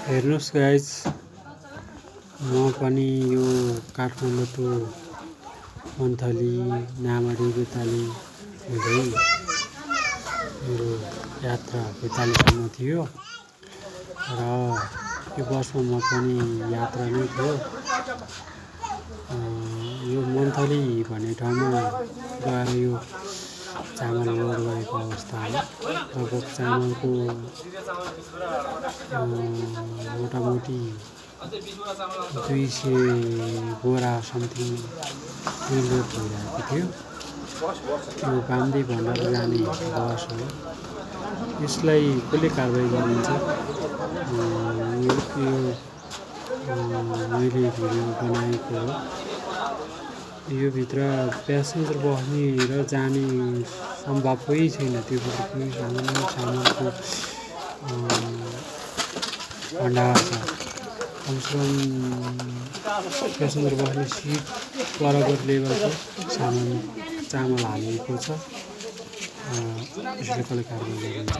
हेर्नुहोस् गाइज, म पनि यो काठमाडौँ टु मन्थली नामरी बेताली हुँदै मेरो यात्रा बेतालीसम्म थियो र यो बसमा म पनि यात्रा नै थियो। यो मन्थली भन्ने ठाउँमा गएर यो चामल लोड गरेको अवस्था हो। लगभग चामलको मोटामोटी 200 बोरा समथिङ लोड भइरहेको थियो। यो बामदी भण्डार जाने बस हो। यसलाई कसले कारबाही गरिन्छ? यो मैले भिडियो बनाएको हो। यो भित्र प्यासेन्जर बस्ने र जाने सम्भवै छैन। त्यो भित्र कुनै सामानको भण्डार छ। कमसेकम प्यासेन्जर बस्ने सिट बराबर लेभलको चामल हालिएको छ। यसले कसले कारबाही गरिन्छ?